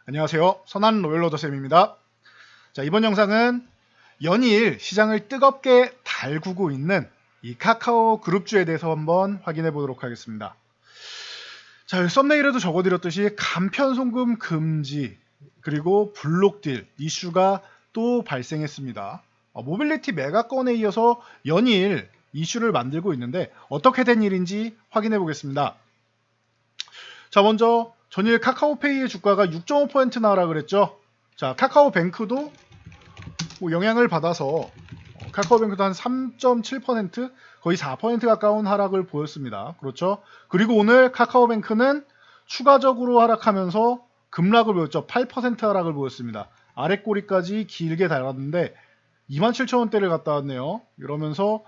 안녕하세요. 선한 로열로더쌤입니다. 자, 이번 영상은 연일 시장을 뜨겁게 달구고 있는 이 카카오 그룹주에 대해서 한번 확인해 보도록 하겠습니다. 자, 썸네일에도 적어드렸듯이 간편 송금 금지 그리고 블록딜 이슈가 또 발생했습니다. 모빌리티 메가건에 이어서 연일 이슈를 만들고 있는데 어떻게 된 일인지 확인해 보겠습니다. 자, 먼저 전일 카카오페이의 주가가 6.5% 나오라 그랬죠. 자, 카카오뱅크도 뭐 영향을 받아서 카카오뱅크도 한 3.7% 거의 4% 가까운 하락을 보였습니다. 그렇죠. 그리고 오늘 카카오뱅크는 추가적으로 하락하면서 급락을 보였죠. 8% 하락을 보였습니다. 아래 꼬리까지 길게 달았는데 27,000원대를 갔다 왔네요. 이러면서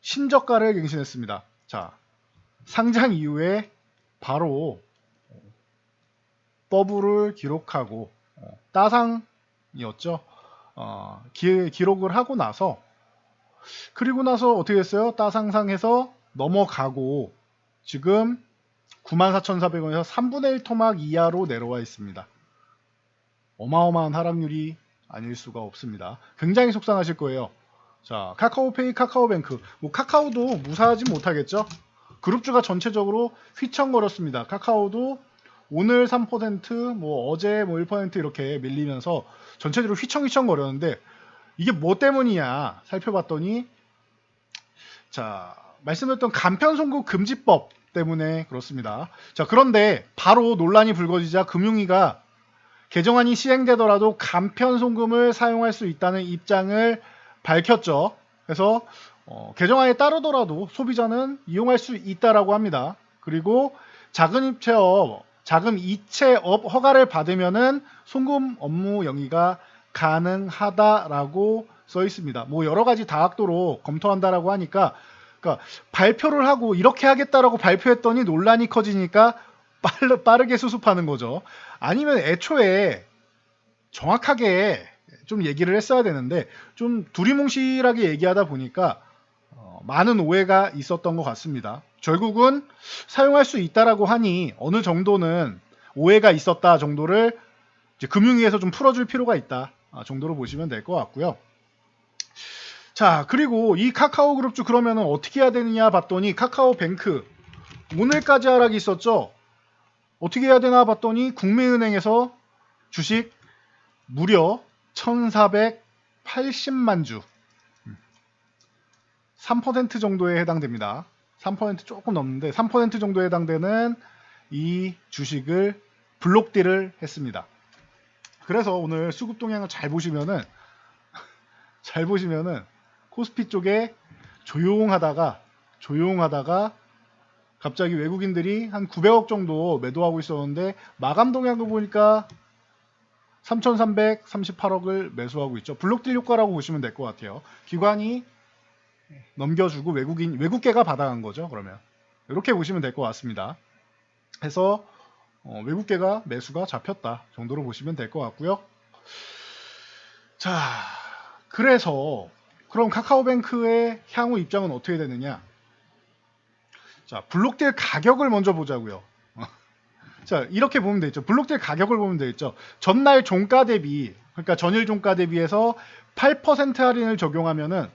신저가를 갱신했습니다. 자, 상장 이후에 바로 버블을 기록하고 따상이었죠. 기록을 하고 나서 그리고 나서 어떻게 됐어요? 따상상에서 넘어가고 지금 94,400원에서 3분의 1 토막 이하로 내려와 있습니다. 어마어마한 하락률이 아닐 수가 없습니다. 굉장히 속상하실 거예요. 자, 카카오페이, 카카오뱅크, 뭐 카카오도 무사하지 못하겠죠? 그룹주가 전체적으로 휘청거렸습니다. 카카오도 오늘 3%, 뭐 어제 뭐 1% 이렇게 밀리면서 전체적으로 휘청휘청 거렸는데 이게 뭐 때문이냐 살펴봤더니 자, 말씀드렸던 간편송금 금지법 때문에 그렇습니다. 자, 그런데 바로 논란이 불거지자 금융위가 개정안이 시행되더라도 간편송금을 사용할 수 있다는 입장을 밝혔죠. 그래서 개정안에 따르더라도 소비자는 이용할 수 있다라고 합니다. 그리고 자금 이체업 허가를 받으면은 송금 업무 영위가 가능하다라고 써 있습니다. 뭐 여러 가지 다각도로 검토한다라고 하니까 그러니까 발표를 하고 이렇게 하겠다라고 발표했더니 논란이 커지니까 빠르게 수습하는 거죠. 아니면 애초에 정확하게 좀 얘기를 했어야 되는데 좀 두리뭉실하게 얘기하다 보니까 많은 오해가 있었던 것 같습니다. 결국은 사용할 수 있다라고 하니 어느 정도는 오해가 있었다 정도를 이제 금융위에서 좀 풀어줄 필요가 있다 정도로 보시면 될 것 같고요. 자, 그리고 이 카카오그룹주 그러면 어떻게 해야 되느냐 봤더니 카카오뱅크 오늘까지 하락이 있었죠. 어떻게 해야 되나 봤더니 국민은행에서 주식 무려 1480만 주 3% 정도에 해당됩니다. 3% 조금 넘는데 3% 정도에 해당되는 이 주식을 블록딜을 했습니다. 그래서 오늘 수급 동향을 잘 보시면은 코스피 쪽에 조용하다가 갑자기 외국인들이 한 900억 정도 매도하고 있었는데 마감 동향을 보니까 3,338억을 매수하고 있죠. 블록딜 효과라고 보시면 될 것 같아요. 기관이 넘겨주고 외국계가 받아간 거죠. 그러면 이렇게 보시면 될 것 같습니다. 해서 외국계가 매수가 잡혔다 정도로 보시면 될 것 같고요. 자, 그래서 그럼 카카오뱅크의 향후 입장은 어떻게 되느냐? 자, 블록딜 가격을 먼저 보자고요. 자, 이렇게 보면 되겠죠. 블록딜 가격을 보면 되겠죠. 전날 종가 대비, 그러니까 전일 종가 대비해서 8% 할인을 적용하면은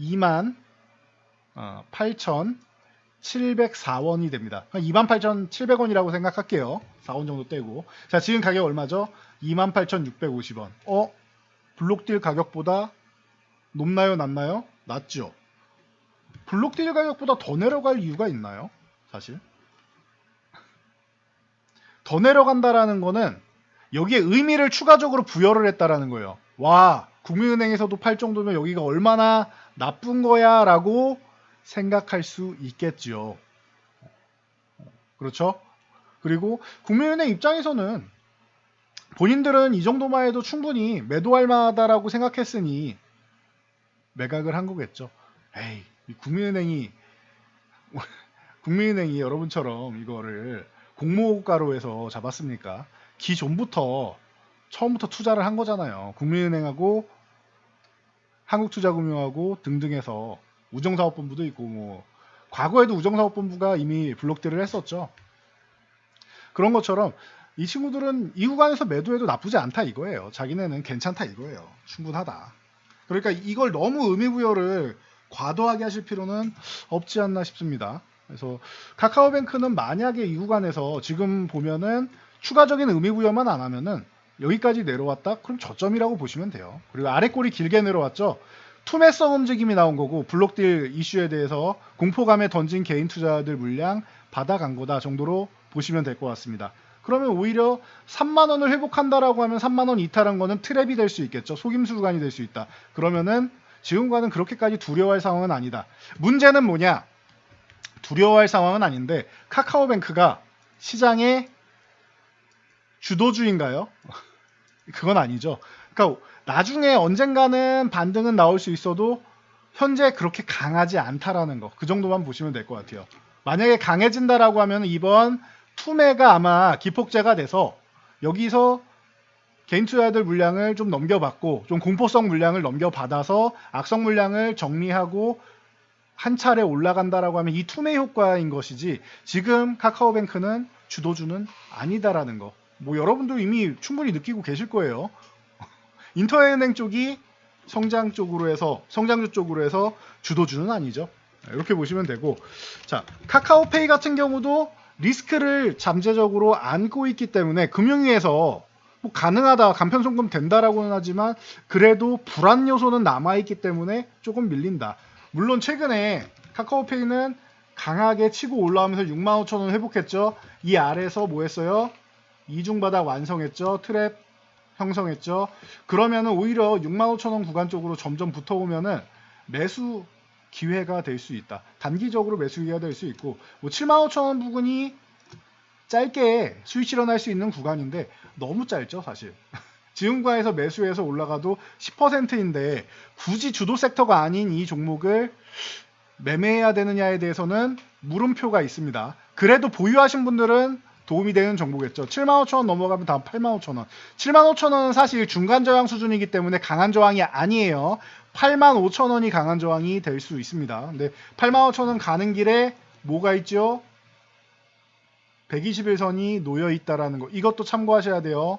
28,704원이 됩니다. 28,700원이라고 생각할게요. 4원 정도 떼고. 자, 지금 가격 얼마죠? 28,650원. 블록딜 가격보다 높나요? 낮나요? 낮죠. 블록딜 가격보다 더 내려갈 이유가 있나요? 사실. 더 내려간다라는 거는 여기에 의미를 추가적으로 부여를 했다라는 거예요. 와, 국민은행에서도 팔 정도면 여기가 얼마나 나쁜 거야 라고 생각할 수 있겠지요. 그렇죠? 그리고 국민은행 입장에서는 본인들은 이 정도만 해도 충분히 매도할 만하다라고 생각했으니 매각을 한 거겠죠. 에이, 국민은행이 여러분처럼 이거를 공모가로 해서 잡았습니까? 기존부터 처음부터 투자를 한 거잖아요. 국민은행하고 한국투자금융하고 등등해서 우정사업본부도 있고 뭐 과거에도 우정사업본부가 이미 블록딜을 했었죠. 그런 것처럼 이 친구들은 이 구간에서 매도해도 나쁘지 않다 이거예요. 자기네는 괜찮다 이거예요. 충분하다. 그러니까 이걸 너무 의미부여를 과도하게 하실 필요는 없지 않나 싶습니다. 그래서 카카오뱅크는 만약에 이 구간에서 지금 보면은 추가적인 의미부여만 안 하면은 여기까지 내려왔다? 그럼 저점이라고 보시면 돼요. 그리고 아래 꼬리 길게 내려왔죠? 투매성 움직임이 나온 거고 블록딜 이슈에 대해서 공포감에 던진 개인 투자들 물량 받아간 거다 정도로 보시면 될 것 같습니다. 그러면 오히려 3만원을 회복한다라고 하면 3만원 이탈한 거는 트랩이 될 수 있겠죠. 속임수 구간이 될 수 있다. 그러면은 지금과는 그렇게까지 두려워할 상황은 아니다. 문제는 뭐냐? 두려워할 상황은 아닌데 카카오뱅크가 시장의 주도주인가요? 그건 아니죠. 그러니까 나중에 언젠가는 반등은 나올 수 있어도 현재 그렇게 강하지 않다라는 거. 그 정도만 보시면 될 것 같아요. 만약에 강해진다라고 하면 이번 투매가 아마 기폭제가 돼서 여기서 개인 투자들 물량을 좀 넘겨받고 좀 공포성 물량을 넘겨받아서 악성 물량을 정리하고 한 차례 올라간다라고 하면 이 투매 효과인 것이지 지금 카카오뱅크는 주도주는 아니다라는 거. 뭐 여러분도 이미 충분히 느끼고 계실 거예요. 인터은행 쪽이 성장주 쪽으로 해서 주도주는 아니죠. 이렇게 보시면 되고, 자 카카오페이 같은 경우도 리스크를 잠재적으로 안고 있기 때문에 금융위에서 뭐 가능하다 간편송금 된다라고는 하지만 그래도 불안 요소는 남아있기 때문에 조금 밀린다. 물론 최근에 카카오페이는 강하게 치고 올라오면서 65,000원 회복했죠. 이 아래에서 뭐 했어요? 이중바닥 완성했죠. 트랩 형성했죠. 그러면은 오히려 65,000원 구간 쪽으로 점점 붙어오면은 매수 기회가 될 수 있다. 단기적으로 매수 기회가 될 수 있고, 뭐 75,000원 부근이 짧게 수익 실현할 수 있는 구간인데 너무 짧죠, 사실. 지금과에서 매수해서 올라가도 10%인데 굳이 주도 섹터가 아닌 이 종목을 매매해야 되느냐에 대해서는 물음표가 있습니다. 그래도 보유하신 분들은 도움이 되는 정보겠죠. 75,000원 넘어가면 다음 85,000원. 75,000원은 사실 중간 저항 수준이기 때문에 강한 저항이 아니에요. 85,000원이 강한 저항이 될 수 있습니다. 근데 85,000원 가는 길에 뭐가 있죠? 121선이 놓여 있다라는 거. 이것도 참고하셔야 돼요.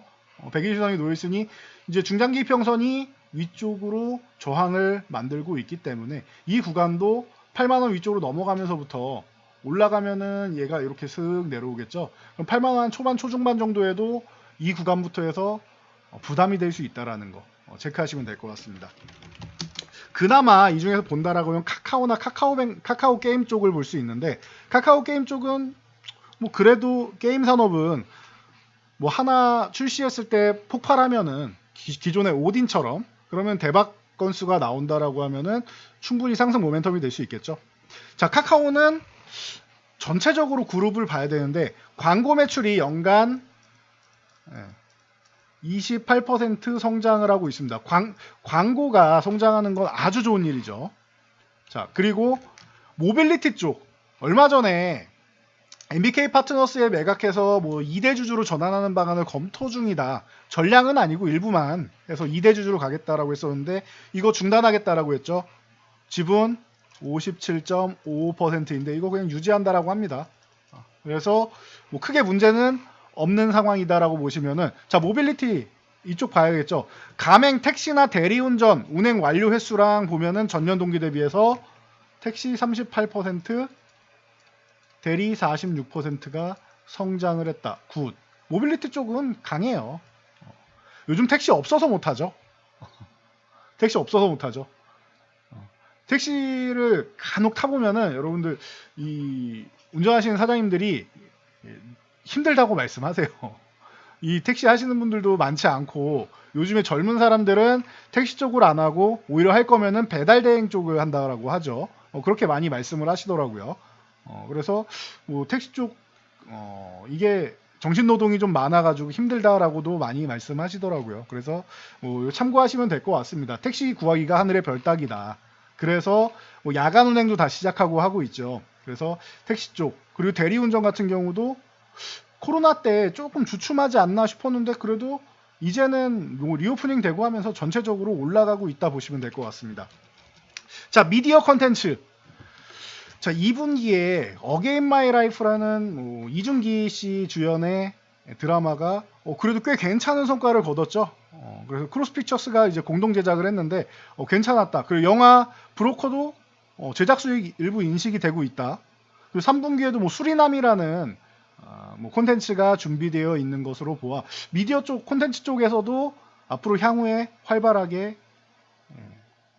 121선이 놓여 있으니 이제 중장기 평선이 위쪽으로 저항을 만들고 있기 때문에 이 구간도 8만원 위쪽으로 넘어가면서부터 올라가면은 얘가 이렇게 슥 내려오겠죠. 그럼 8만원 초반 초중반 정도에도 이 구간부터 해서 부담이 될 수 있다라는 거 체크하시면 될 것 같습니다. 그나마 이 중에서 본다라고 하면 카카오나 카카오 게임 쪽을 볼 수 있는데, 카카오 게임 쪽은 뭐 그래도 게임 산업은 뭐 하나 출시했을 때 폭발하면은 기존의 오딘처럼 그러면 대박 건수가 나온다라고 하면은 충분히 상승 모멘텀이 될 수 있겠죠. 자, 카카오는 전체적으로 그룹을 봐야 되는데 광고 매출이 연간 28% 성장을 하고 있습니다. 광고가 성장하는 건 아주 좋은 일이죠. 자, 그리고 모빌리티 쪽 얼마 전에 MBK 파트너스에 매각해서 뭐 2대 주주로 전환하는 방안을 검토 중이다. 전량은 아니고 일부만 해서 2대 주주로 가겠다라고 했었는데 이거 중단하겠다라고 했죠. 지분 57.55%인데 이거 그냥 유지한다라고 합니다. 그래서 뭐 크게 문제는 없는 상황이다라고 보시면은, 자 모빌리티 이쪽 봐야겠죠. 가맹 택시나 대리운전 운행 완료 횟수랑 보면은 전년 동기 대비해서 택시 38%, 대리 46%가 성장을 했다. 굿. 모빌리티 쪽은 강해요. 요즘 택시 없어서 못하죠. 택시 없어서 못하죠. 택시를 간혹 타보면은 여러분들 이 운전하시는 사장님들이 힘들다고 말씀하세요. 이 택시 하시는 분들도 많지 않고 요즘에 젊은 사람들은 택시 쪽을 안 하고 오히려 할 거면은 배달 대행 쪽을 한다라고 하죠. 그렇게 많이 말씀을 하시더라고요. 그래서 뭐 택시 쪽 이게 정신 노동이 좀 많아가지고 힘들다라고도 많이 말씀하시더라고요. 그래서 뭐 참고하시면 될 것 같습니다. 택시 구하기가 하늘의 별 따기다. 그래서 뭐 야간 운행도 다 시작하고 하고 있죠. 그래서 택시 쪽 그리고 대리운전 같은 경우도 코로나 때 조금 주춤하지 않나 싶었는데 그래도 이제는 뭐 리오프닝 되고 하면서 전체적으로 올라가고 있다 보시면 될 것 같습니다. 자, 미디어 컨텐츠. 자, 2분기에 어게인 마이 라이프라는 뭐 이준기 씨 주연의 드라마가 그래도 꽤 괜찮은 성과를 거뒀죠. 그래서 크로스픽처스가 이제 공동 제작을 했는데 괜찮았다. 그리고 영화 브로커도 제작 수익 일부 인식이 되고 있다. 그리고 3분기에도 뭐 수리남이라는 뭐 콘텐츠가 준비되어 있는 것으로 보아 미디어 쪽 콘텐츠 쪽에서도 앞으로 향후에 활발하게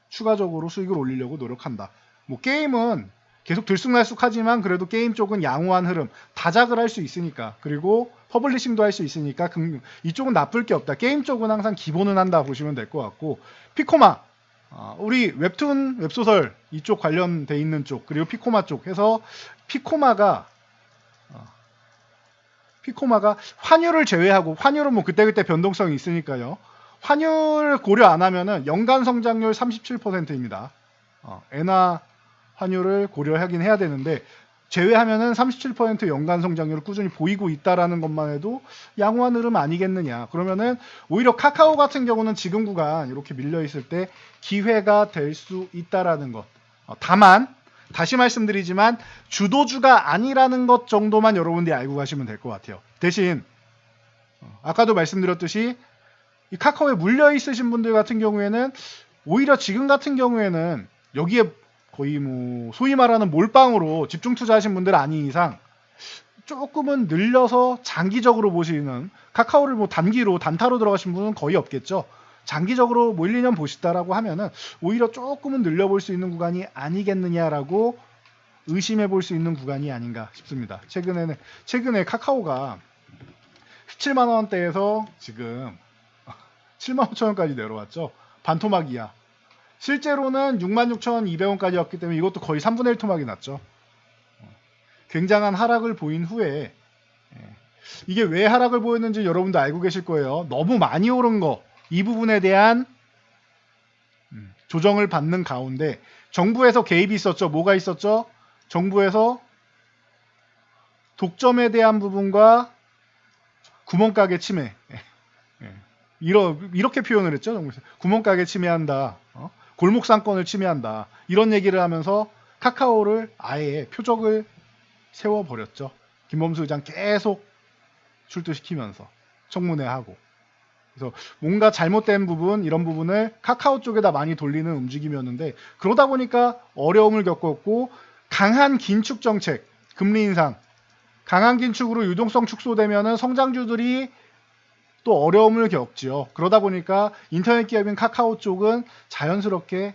추가적으로 수익을 올리려고 노력한다. 뭐 게임은 계속 들쑥날쑥하지만 그래도 게임 쪽은 양호한 흐름, 다작을 할 수 있으니까, 그리고 퍼블리싱도 할 수 있으니까 이쪽은 나쁠 게 없다. 게임 쪽은 항상 기본은 한다 보시면 될 것 같고, 피코마, 우리 웹툰, 웹소설 이쪽 관련돼 있는 쪽, 그리고 피코마 쪽 해서 피코마가 환율을 제외하고, 환율은 뭐 그때그때 변동성이 있으니까요. 환율 고려 안 하면은 연간 성장률 37%입니다. 엔화 환율을 고려하긴 해야 되는데 제외하면은 37% 연간 성장률을 꾸준히 보이고 있다라는 것만 해도 양호한 흐름 아니겠느냐. 그러면은 오히려 카카오 같은 경우는 지금 구간 이렇게 밀려 있을 때 기회가 될 수 있다라는 것. 다만 다시 말씀드리지만 주도주가 아니라는 것 정도만 여러분들이 알고 가시면 될 것 같아요. 대신 아까도 말씀드렸듯이 이 카카오에 물려 있으신 분들 같은 경우에는 오히려 지금 같은 경우에는 여기에 거의 뭐 소위 말하는 몰빵으로 집중 투자하신 분들 아닌 이상 조금은 늘려서 장기적으로 보시는, 카카오를 뭐 단기로 단타로 들어가신 분은 거의 없겠죠. 장기적으로 뭐 1, 2년 보시다라고 하면은 오히려 조금은 늘려볼 수 있는 구간이 아니겠느냐라고 의심해 볼 수 있는 구간이 아닌가 싶습니다. 최근에 카카오가 17만 원대에서 지금 7만 5천 원까지 내려왔죠. 반토막 이하. 실제로는 66,200원까지였기 때문에 이것도 거의 3분의 1 토막이 났죠. 굉장한 하락을 보인 후에 이게 왜 하락을 보였는지 여러분도 알고 계실 거예요. 너무 많이 오른 거, 이 부분에 대한 조정을 받는 가운데 정부에서 개입이 있었죠. 뭐가 있었죠? 정부에서 독점에 대한 부분과 구멍가게 침해, 이렇게 표현을 했죠. 정부에서 구멍가게 침해한다, 골목상권을 침해한다, 이런 얘기를 하면서 카카오를 아예 표적을 세워버렸죠. 김범수 의장 계속 출두시키면서 청문회 하고. 그래서 뭔가 잘못된 부분, 이런 부분을 카카오 쪽에다 많이 돌리는 움직임이었는데, 그러다 보니까 어려움을 겪었고, 강한 긴축 정책, 금리 인상, 강한 긴축으로 유동성 축소되면은 성장주들이 또 어려움을 겪지요. 그러다 보니까 인터넷 기업인 카카오 쪽은 자연스럽게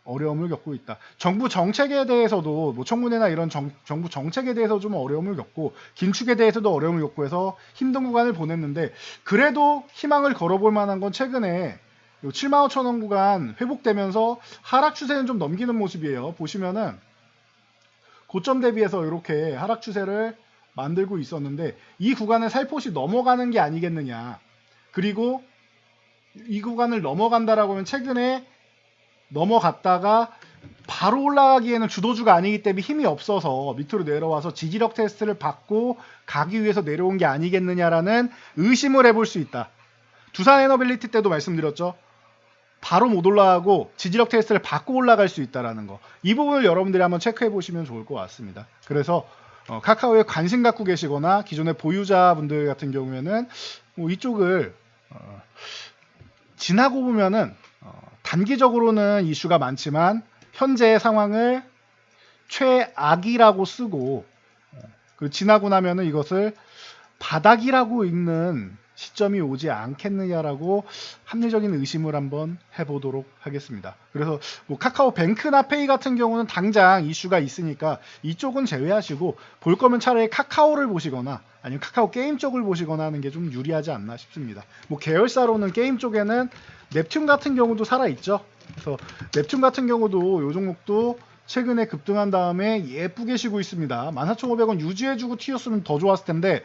어려움을 겪고 있다. 정부 정책에 대해서도 뭐 청문회나 이런 정부 정책에 대해서 좀 어려움을 겪고, 긴축에 대해서도 어려움을 겪고 해서 힘든 구간을 보냈는데, 그래도 희망을 걸어볼 만한 건 최근에 7만 5천 원 구간 회복되면서 하락 추세는 좀 넘기는 모습이에요. 보시면은 고점 대비해서 이렇게 하락 추세를 만들고 있었는데 이 구간을 살포시 넘어가는 게 아니겠느냐. 그리고 이 구간을 넘어간다라고 하면 최근에 넘어갔다가 바로 올라가기에는 주도주가 아니기 때문에 힘이 없어서 밑으로 내려와서 지지력 테스트를 받고 가기 위해서 내려온 게 아니겠느냐라는 의심을 해볼 수 있다. 두산 에너빌리티 때도 말씀드렸죠. 바로 못 올라가고 지지력 테스트를 받고 올라갈 수 있다는 거. 이 부분을 여러분들이 한번 체크해 보시면 좋을 것 같습니다. 그래서 카카오에 관심 갖고 계시거나 기존의 보유자분들 같은 경우에는 뭐 이쪽을 지나고 보면은 단기적으로는 이슈가 많지만 현재의 상황을 최악이라고 쓰고 지나고 나면은 이것을 바닥이라고 읽는 시점이 오지 않겠느냐라고 합리적인 의심을 한번 해보도록 하겠습니다. 그래서 뭐 카카오 뱅크나 페이 같은 경우는 당장 이슈가 있으니까 이쪽은 제외하시고 볼 거면 차라리 카카오를 보시거나 아니면 카카오 게임 쪽을 보시거나 하는 게 좀 유리하지 않나 싶습니다. 뭐 계열사로는 게임 쪽에는 넵튠 같은 경우도 살아있죠. 그래서 넵튠 같은 경우도 이 종목도 최근에 급등한 다음에 예쁘게 쉬고 있습니다. 14,500원 유지해주고 튀었으면 더 좋았을 텐데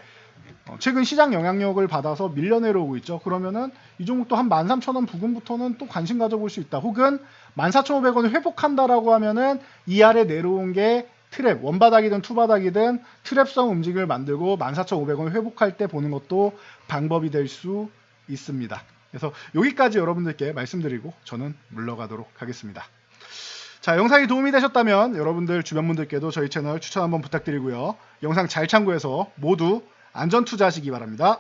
최근 시장 영향력을 받아서 밀려 내려오고 있죠. 그러면은 이 종목도 한 13,000원 부근부터는 또 관심 가져볼 수 있다. 혹은 14,500원을 회복한다라고 하면은 이 아래 내려온 게 트랩, 원바닥이든 투바닥이든 트랩성 움직임을 만들고 14,500원을 회복할 때 보는 것도 방법이 될 수 있습니다. 그래서 여기까지 여러분들께 말씀드리고 저는 물러가도록 하겠습니다. 자, 영상이 도움이 되셨다면 여러분들 주변 분들께도 저희 채널 추천 한번 부탁드리고요. 영상 잘 참고해서 모두 안전 투자하시기 바랍니다.